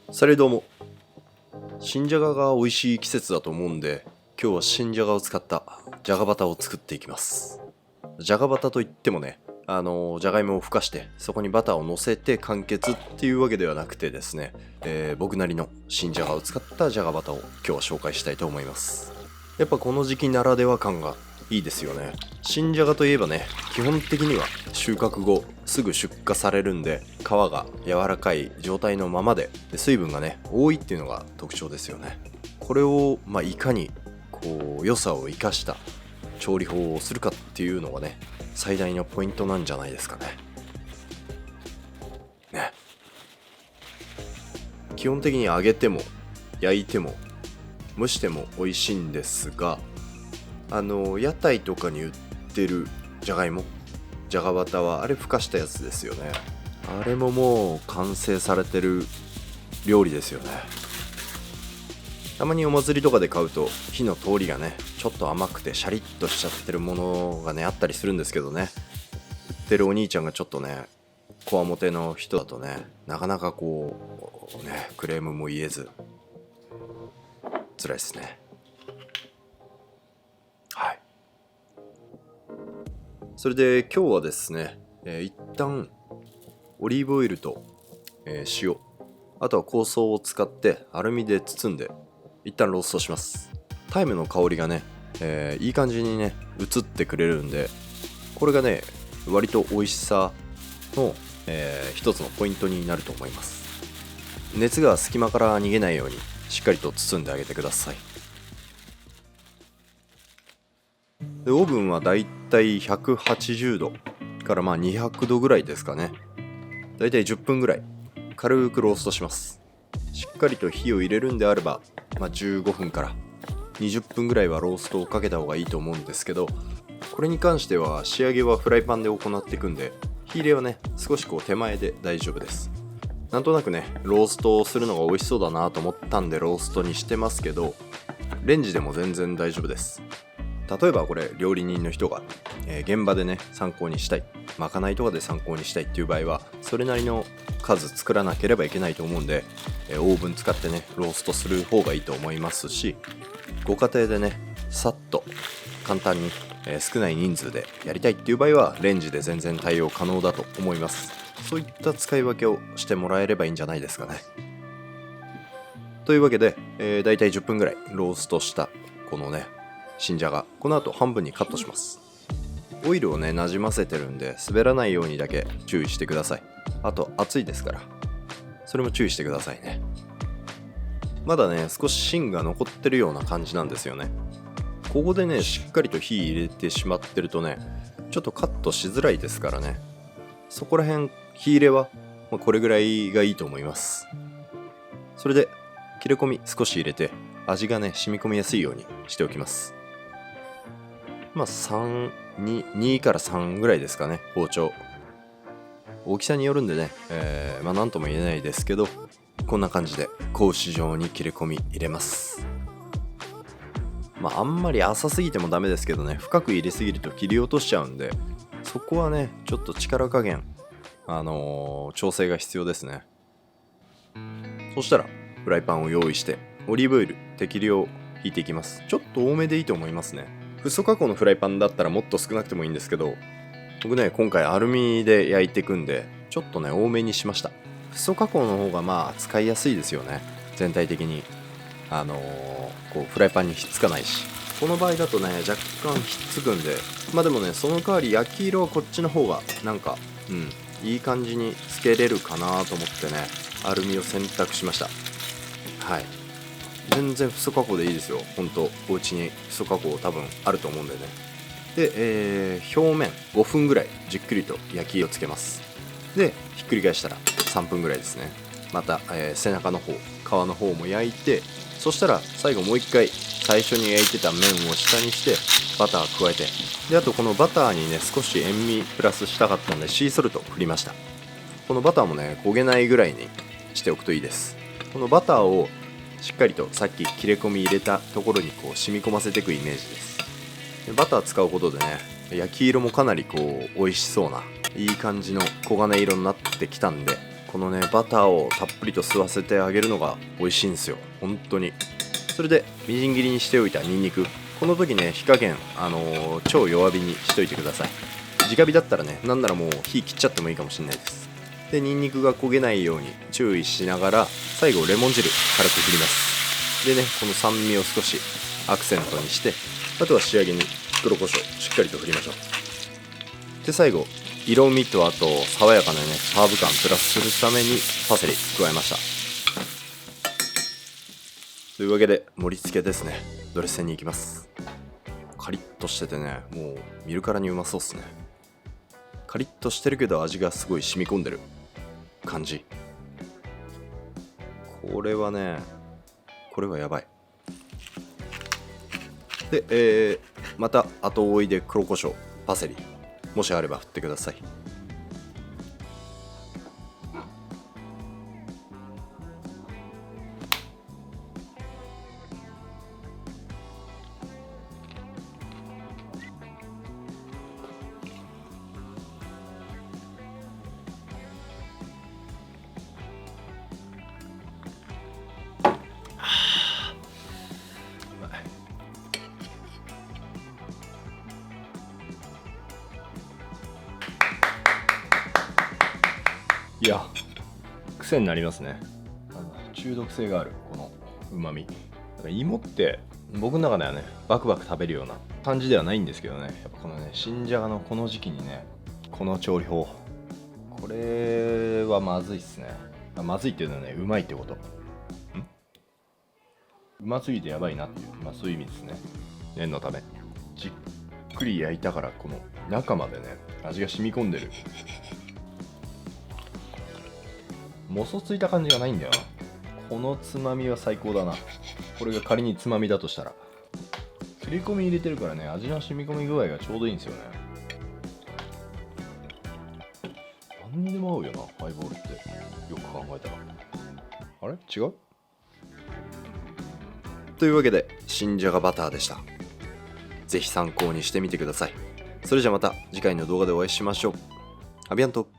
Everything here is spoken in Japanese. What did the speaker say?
されどうも、新じゃがが美味しい季節だと思うんで、今日は新じゃがを使ったじゃがバタを作っていきます。じゃがバタといってもね、じゃがいもをふかしてそこにバターを乗せて完結っていうわけではなくてですね、僕なりの新じゃがを使ったじゃがバタを今日は紹介したいと思います。やっぱこの時期ならでは感がいいですよね。新じゃがといえばね、基本的には収穫後すぐ出荷されるんで、皮が柔らかい状態のままで、水分がね多いっていうのが特徴ですよね。これをいかに良さを生かした調理法をするかっていうのがね、最大のポイントなんじゃないですかね。基本的に揚げても焼いても蒸しても美味しいんですが、屋台とかに売ってるじゃがいも、じゃがバタはあれふかしたやつですよね。あれももう完成されてる料理ですよね。たまにお祭りとかで買うと火の通りがねちょっと甘くてシャリッとしちゃってるものがねあったりするんですけどね、売ってるお兄ちゃんがちょっとねこわもての人だとね、なかなかクレームも言えず辛いですね。はい。それで今日はですね、一旦オリーブオイルと、塩、あとは香草を使ってアルミで包んで一旦ローストします。タイムの香りがね、いい感じにね移ってくれるんで、これがね割と美味しさの、一つのポイントになると思います。熱が隙間から逃げないようにしっかりと包んであげてください。でオーブンはだいたい180度から200度ぐらいですかね。だいたい10分ぐらい軽くローストします。しっかりと火を入れるんであれば、15分から20分ぐらいはローストをかけた方がいいと思うんですけど、これに関しては仕上げはフライパンで行っていくんで、火入れはね少し手前で大丈夫です。なんとなくねローストをするのが美味しそうだなと思ったんでローストにしてますけど、レンジでも全然大丈夫です。例えばこれ料理人の人が、現場でね参考にしたい、まかないとかで参考にしたいっていう場合はそれなりの数作らなければいけないと思うんで、オーブン使ってねローストする方がいいと思いますし、ご家庭でねさっと簡単に、少ない人数でやりたいっていう場合はレンジで全然対応可能だと思います。そういった使い分けをしてもらえればいいんじゃないですかね。というわけで、だいたい10分ぐらいローストしたこのね新じゃが、この後半分にカットします。オイルをねなじませてるんで滑らないようにだけ注意してください。あと熱いですからそれも注意してくださいね。まだね少し芯が残ってるような感じなんですよね。ここでねしっかりと火入れてしまってるとねちょっとカットしづらいですからね、そこら辺火入れは、これぐらいがいいと思います。それで切れ込み少し入れて味がね染み込みやすいようにしておきます。2から3ぐらいですかね。包丁大きさによるんでね、なんとも言えないですけど、こんな感じで格子状に切れ込み入れます。あんまり浅すぎてもダメですけどね、深く入れすぎると切り落としちゃうんで、そこはねちょっと力加減調整が必要ですね。そしたらフライパンを用意してオリーブオイル適量引いていきます。ちょっと多めでいいと思いますね。フッ素加工のフライパンだったらもっと少なくてもいいんですけど、僕ね今回アルミで焼いていくんでちょっとね多めにしました。フッ素加工の方が使いやすいですよね。全体的にフライパンにひっつかないし、この場合だとね若干ひっつくんで、でもねその代わり焼き色はこっちの方がいい感じにつけれるかなと思ってねアルミを選択しました。はい。全然フッ素加工でいいですよ。ほんとお家にフッ素加工多分あると思うんでね。で、表面5分ぐらいじっくりと焼きをつけます。でひっくり返したら3分ぐらいですね。また、背中の方、皮の方も焼いて、そしたら最後もう一回最初に焼いてた麺を下にしてバター加えて、であとこのバターにね少し塩味プラスしたかったのでシーソルト振りました。このバターもね焦げないぐらいにしておくといいです。このバターをしっかりとさっき切れ込み入れたところに染み込ませていくイメージです。でバター使うことでね焼き色もかなり美味しそうないい感じの黄金色になってきたんで、このねバターをたっぷりと吸わせてあげるのが美味しいんですよ、本当に。それでみじん切りにしておいたニンニク、この時ね火加減、超弱火にしといてください。直火だったらね、なんならもう火切っちゃってもいいかもしれないです。でニンニクが焦げないように注意しながら、最後レモン汁軽く振ります。でね、この酸味を少しアクセントにして、あとは仕上げに黒胡椒しっかりと振りましょう。で最後色味と、あと爽やかなねハーブ感プラスするためにパセリ加えました。というわけで盛り付けですね。ドレッセンに行きます。カリッとしててね、もう見るからにうまそうっすね。カリッとしてるけど味がすごい染み込んでる感じ。これはね、これはやばい。で、また後追いで黒胡椒、パセリもしあれば振ってください。いや、癖になりますね。中毒性があるこのうまみ。芋って僕の中ではね、バクバク食べるような感じではないんですけどね、やっぱこのね新じゃがのこの時期にね、この調理法、これはまずいっすね。まずいっていうのはね、うまいってこと。うますぎてやばいなっていう、そういう意味ですね。念のためじっくり焼いたから、この中までね味が染み込んでる。もそついた感じがないんだよな。このつまみは最高だな。これが仮につまみだとしたら、切り込み入れてるからね、味の染み込み具合がちょうどいいんですよね。何にでも合うよな、ハイボールって。よく考えたら。あれ違う？というわけで新じゃがバターでした。ぜひ参考にしてみてください。それじゃまた次回の動画でお会いしましょう。アビアント。